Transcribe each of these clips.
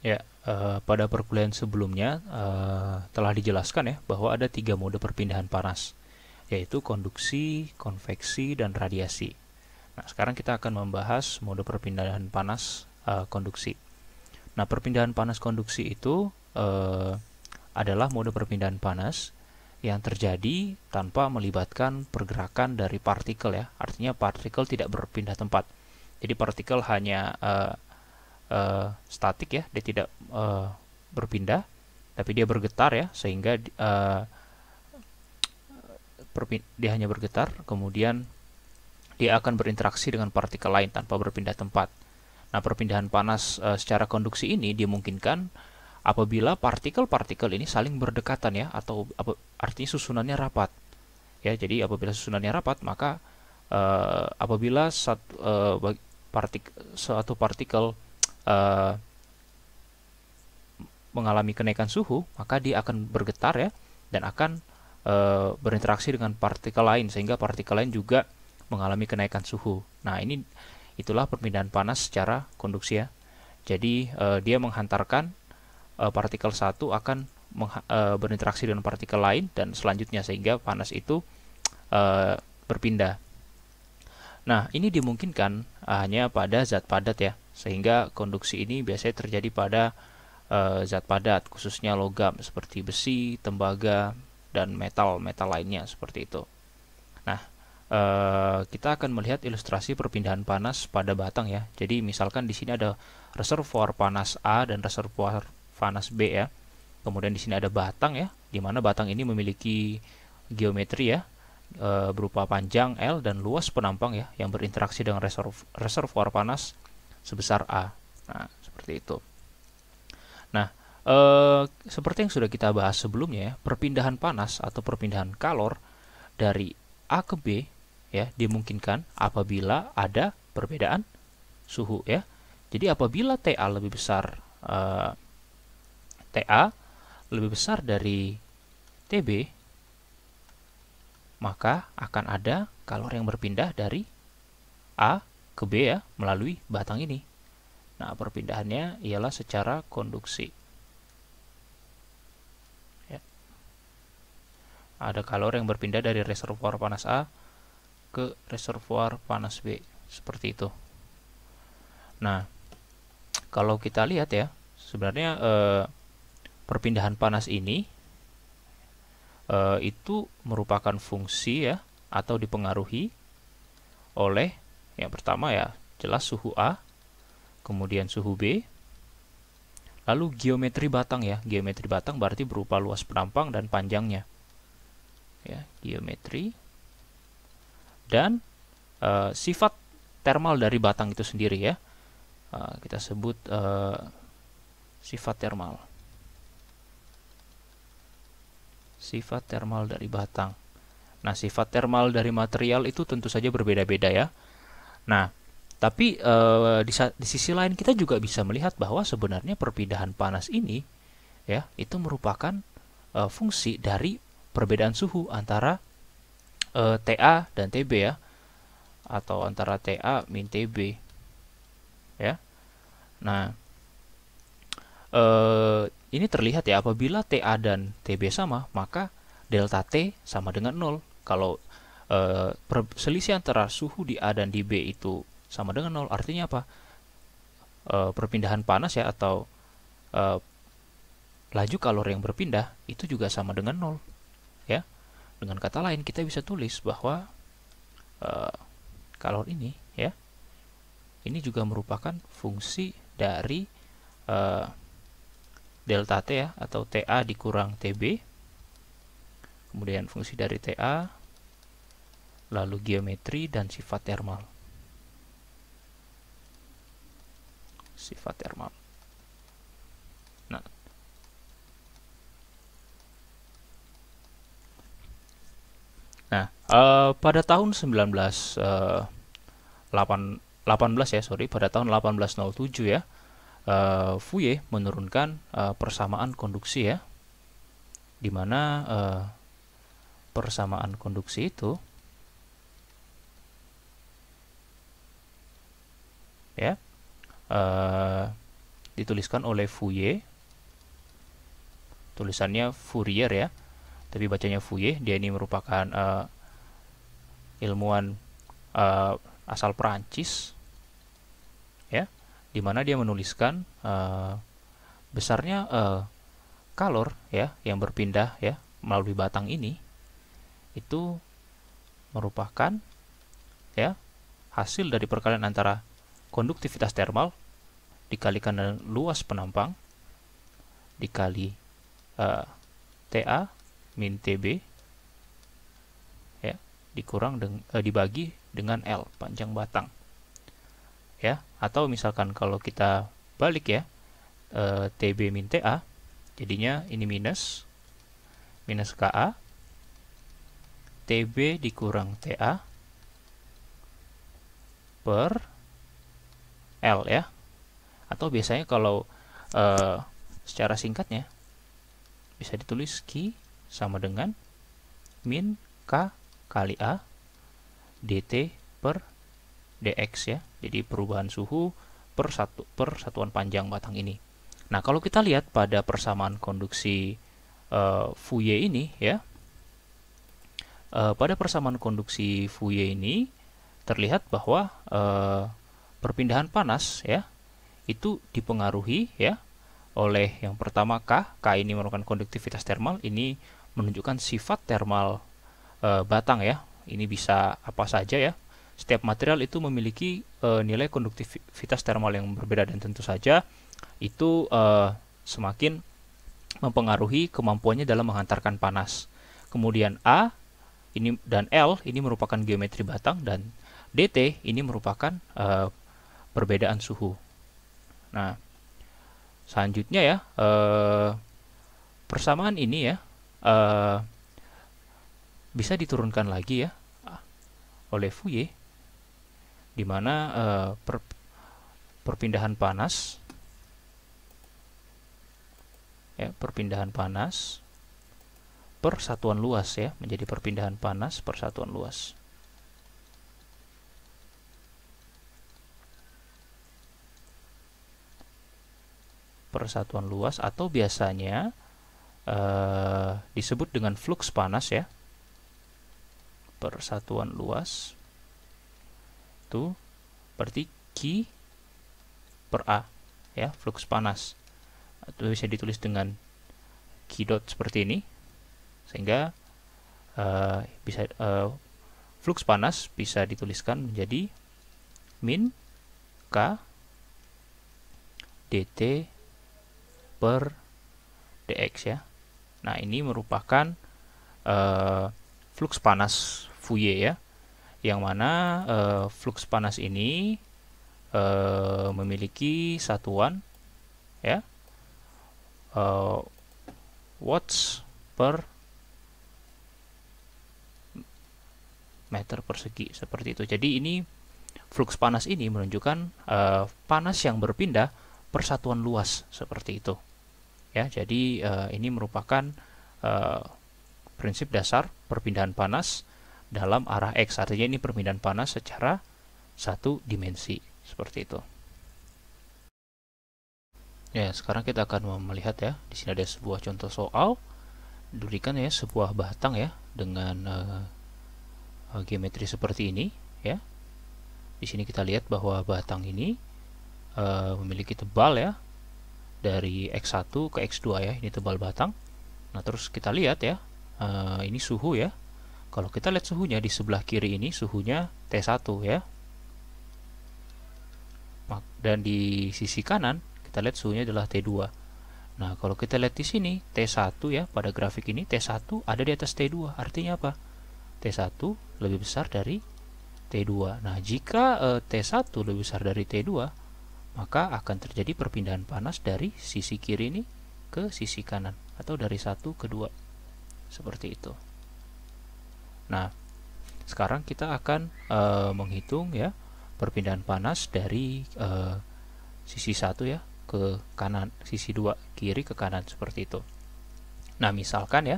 Ya, pada perkuliahan sebelumnya telah dijelaskan ya bahwa ada tiga mode perpindahan panas, yaitu konduksi, konveksi, dan radiasi. Nah, sekarang kita akan membahas mode perpindahan panas konduksi. Nah, perpindahan panas konduksi itu adalah mode perpindahan panas yang terjadi tanpa melibatkan pergerakan dari partikel ya. Artinya partikel tidak berpindah tempat. Jadi partikel hanya statik ya, dia tidak berpindah, tapi dia bergetar ya, sehingga dia hanya bergetar, kemudian dia akan berinteraksi dengan partikel lain tanpa berpindah tempat. Nah, perpindahan panas secara konduksi ini dimungkinkan apabila partikel-partikel ini saling berdekatan ya, atau artinya susunannya rapat. Ya, jadi apabila susunannya rapat, maka apabila suatu partikel uh, mengalami kenaikan suhu, maka dia akan bergetar ya, dan akan berinteraksi dengan partikel lain, sehingga partikel lain juga mengalami kenaikan suhu. Nah, itulah perpindahan panas secara konduksi ya. Jadi dia menghantarkan partikel satu akan berinteraksi dengan partikel lain dan selanjutnya, sehingga panas itu berpindah. Nah, ini dimungkinkan hanya pada zat padat ya, sehingga konduksi ini biasanya terjadi pada zat padat, khususnya logam seperti besi, tembaga, dan metal-metal lainnya seperti itu. Nah, kita akan melihat ilustrasi perpindahan panas pada batang ya. Jadi misalkan di sini ada reservoir panas A dan reservoir panas B ya. Kemudian di sini ada batang ya, di mana batang ini memiliki geometri ya, berupa panjang L dan luas penampang ya, yang berinteraksi dengan reservoir panas sebesar A. Nah, seperti itu. Nah, seperti yang sudah kita bahas sebelumnya ya, perpindahan panas atau perpindahan kalor dari A ke B ya dimungkinkan apabila ada perbedaan suhu ya. Jadi apabila TA lebih besar, TA lebih besar dari TB, maka akan ada kalor yang berpindah dari A ke B ya, melalui batang ini. Nah, perpindahannya ialah secara konduksi. Ya. Ada kalor yang berpindah dari reservoir panas A ke reservoir panas B, seperti itu. Nah, kalau kita lihat ya, sebenarnya perpindahan panas ini itu merupakan fungsi ya, atau dipengaruhi oleh yang pertama ya, jelas suhu A, kemudian suhu B, lalu geometri batang ya. Geometri batang berarti berupa luas penampang dan panjangnya. Ya, geometri dan sifat termal dari batang itu sendiri ya. Kita sebut sifat termal. Sifat termal dari batang. Nah, sifat termal dari material itu tentu saja berbeda-beda ya. Nah, tapi di sisi lain kita juga bisa melihat bahwa sebenarnya perpindahan panas ini ya, itu merupakan fungsi dari perbedaan suhu antara TA dan TB ya, atau antara TA min TB ya. Nah, ini terlihat ya, apabila TA dan TB sama, maka delta T sama dengan 0. Kalau selisih antara suhu di A dan di B itu sama dengan 0, artinya apa? Perpindahan panas ya, atau laju kalor yang berpindah itu juga sama dengan 0 ya. Dengan kata lain, kita bisa tulis bahwa kalor ini ya, ini juga merupakan fungsi dari delta T ya, atau TA dikurang TB, kemudian fungsi dari TA, lalu geometri dan sifat termal. Sifat termal. Nah, pada tahun 1807 ya, Fourier menurunkan persamaan konduksi ya, di mana persamaan konduksi itu ya dituliskan oleh Fourier. Tulisannya Fourier ya, tapi bacanya Fourier. Dia ini merupakan ilmuwan asal Perancis ya, dimana dia menuliskan besarnya kalor ya yang berpindah ya melalui batang ini itu merupakan ya hasil dari perkalian antara konduktivitas termal dikalikan dengan luas penampang dikali TA min TB ya dibagi dengan L panjang batang ya, atau misalkan kalau kita balik ya TB min TA, jadinya ini minus KA TB dikurang TA per L ya, atau biasanya kalau secara singkatnya bisa ditulis Q sama dengan min K kali A dt per dx ya, jadi perubahan suhu per satuan panjang batang ini. Nah, kalau kita lihat pada persamaan konduksi Fourier ini ya, pada persamaan konduksi Fourier ini terlihat bahwa perpindahan panas ya itu dipengaruhi ya oleh yang pertama K ini merupakan konduktivitas termal, ini menunjukkan sifat termal batang ya. Ini bisa apa saja ya. Setiap material itu memiliki nilai konduktivitas termal yang berbeda, dan tentu saja itu semakin mempengaruhi kemampuannya dalam menghantarkan panas. Kemudian A ini dan L ini merupakan geometri batang, dan dt ini merupakan perbedaan suhu. Nah, selanjutnya ya persamaan ini ya bisa diturunkan lagi ya oleh Fourier, di mana perpindahan panas ya, perpindahan panas per satuan luas ya, menjadi perpindahan panas per satuan luas. Per satuan luas, atau biasanya disebut dengan flux panas ya, per satuan luas itu berarti Q per A ya, flux panas, atau bisa ditulis dengan Q dot seperti ini, sehingga bisa flux panas bisa dituliskan menjadi min K dt per dx ya. Nah, ini merupakan flux panas Fourier ya, yang mana flux panas ini memiliki satuan ya watts per meter persegi seperti itu. Jadi ini flux panas ini menunjukkan panas yang berpindah per satuan luas seperti itu ya. Jadi ini merupakan prinsip dasar perpindahan panas dalam arah X, artinya ini perpindahan panas secara satu dimensi seperti itu. Ya, sekarang kita akan melihat ya, di sini ada sebuah contoh soal, diberikan ya sebuah batang ya dengan geometri seperti ini ya. Di sini kita lihat bahwa batang ini memiliki tebal ya dari X1 ke X2 ya, ini tebal batang. Nah, terus kita lihat ya, ini suhu ya. Kalau kita lihat suhunya di sebelah kiri ini suhunya T1 ya. Dan di sisi kanan kita lihat suhunya adalah T2. Nah, kalau kita lihat di sini T1 ya, pada grafik ini T1 ada di atas T2. Artinya apa? T1 lebih besar dari T2. Nah, jika T1 lebih besar dari T2, maka akan terjadi perpindahan panas dari sisi kiri ini ke sisi kanan, atau dari 1 ke 2 seperti itu. Nah, sekarang kita akan menghitung ya perpindahan panas dari sisi 1 ya ke kanan, sisi 2 kiri ke kanan seperti itu. Nah, misalkan ya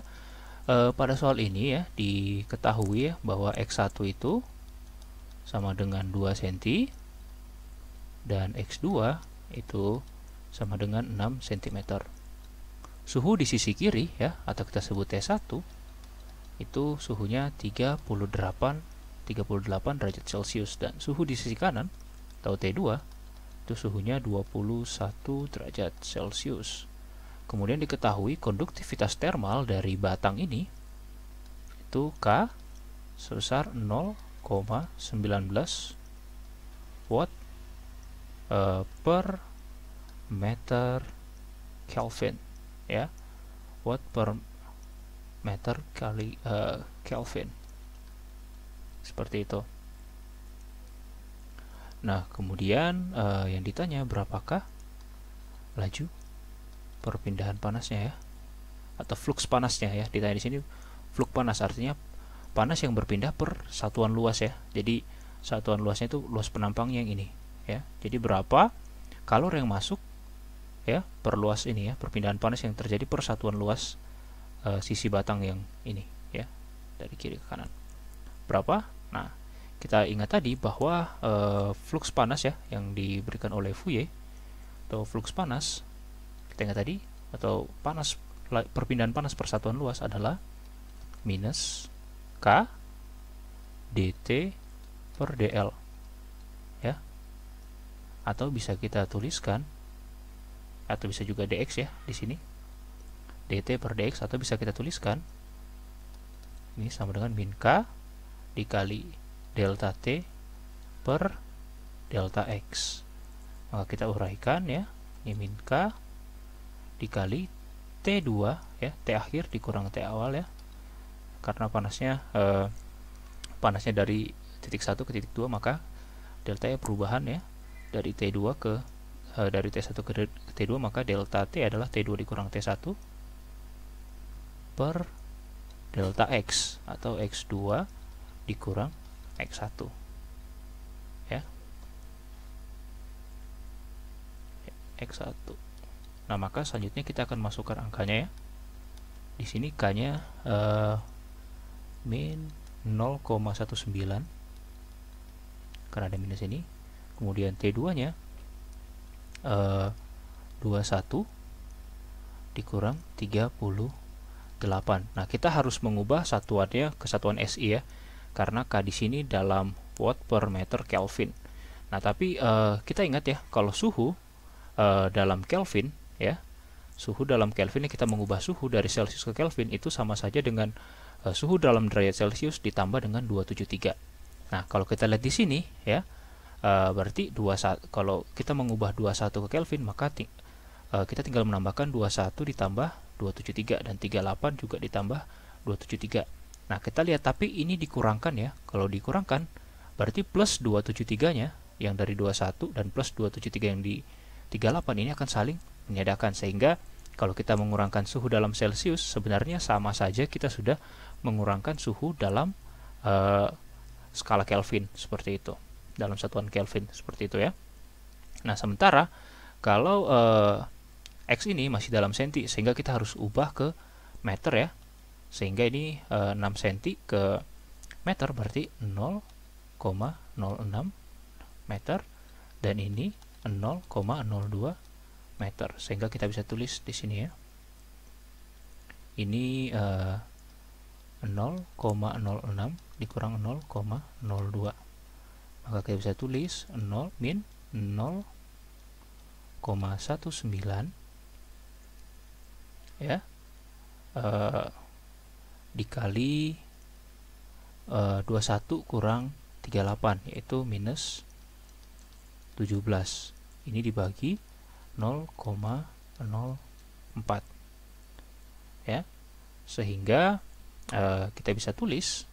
pada soal ini ya diketahui ya bahwa X1 itu sama dengan 2 cm dan X2 itu sama dengan 6 cm. Suhu di sisi kiri ya, atau kita sebut T1, itu suhunya 38 derajat Celcius, dan suhu di sisi kanan atau T2 itu suhunya 21 derajat Celcius. Kemudian diketahui konduktivitas termal dari batang ini itu K sebesar 0,19 watt per meter Kelvin ya, watt per meter kali Kelvin, seperti itu. Nah, kemudian yang ditanya berapakah laju perpindahan panasnya ya, atau flux panasnya ya. Ditanya di sini flux panas, artinya panas yang berpindah per satuan luas ya. Jadi satuan luasnya itu luas penampangnya yang ini ya. Jadi berapa kalor yang masuk ya per luas ini ya, perpindahan panas yang terjadi per satuan luas sisi batang yang ini ya, dari kiri ke kanan. Berapa? Nah, kita ingat tadi bahwa flux panas ya yang diberikan oleh Fourier, atau flux panas kita ingat tadi, atau panas, perpindahan panas per satuan luas adalah minus K dt per dl ya, atau bisa kita tuliskan, atau bisa juga dx ya di sini, dt per dx, atau bisa kita tuliskan ini sama dengan min K dikali delta T per delta X. Maka kita uraikan ya, ini min K dikali T2 ya, T akhir dikurang T awal ya, karena panasnya dari titik 1 ke titik 2, maka delta E perubahan ya dari T2 ke dari T1 ke T2, maka delta T adalah T2 dikurang T1 per delta X, atau X2 dikurang X1 ya, X1. Nah, maka selanjutnya kita akan masukkan angkanya ya. Di sini K-nya min 0,19 karena ada minus ini. Kemudian T2-nya 21 dikurang 38. Nah, kita harus mengubah satuannya ke satuan SI ya, karena K di sini dalam watt per meter Kelvin. Nah, tapi kita ingat ya, kalau suhu dalam Kelvin ya, suhu dalam Kelvin ini kita mengubah suhu dari Celcius ke Kelvin itu sama saja dengan suhu dalam derajat Celcius ditambah dengan 273. Nah, kalau kita lihat di sini ya, berarti 21, kalau kita mengubah 21 ke Kelvin, maka kita tinggal menambahkan 21 ditambah 273, dan 38 juga ditambah 273. Nah, kita lihat, tapi ini dikurangkan ya. Kalau dikurangkan berarti plus 273-nya yang dari 21 dan plus 273 yang di 38 ini akan saling menyadakan, sehingga kalau kita mengurangkan suhu dalam Celcius sebenarnya sama saja kita sudah mengurangkan suhu dalam skala Kelvin, seperti itu, dalam satuan Kelvin, seperti itu ya. Nah, sementara kalau X ini masih dalam senti, sehingga kita harus ubah ke meter ya, sehingga ini 6 cm ke meter berarti 0,06 meter, dan ini 0,02 meter, sehingga kita bisa tulis di sini ya, ini 0,06 dikurang 0,02, maka kita bisa tulis 0 min 0,19 ya dikali 21 kurang 38, yaitu minus 17. Ini dibagi 0,04 ya, sehingga kita bisa tulis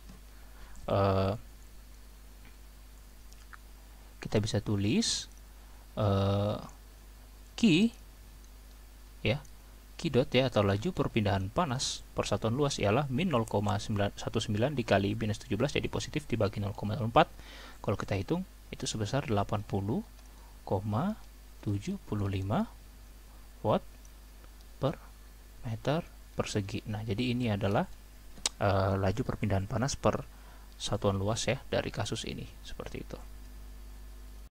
Q ya, Q dot ya, atau laju perpindahan panas per satuan luas ialah min 0,19 dikali minus 17, jadi positif, dibagi 0,04. Kalau kita hitung itu sebesar 80,75 watt per meter persegi. Nah, jadi ini adalah laju perpindahan panas per satuan luas ya dari kasus ini, seperti itu.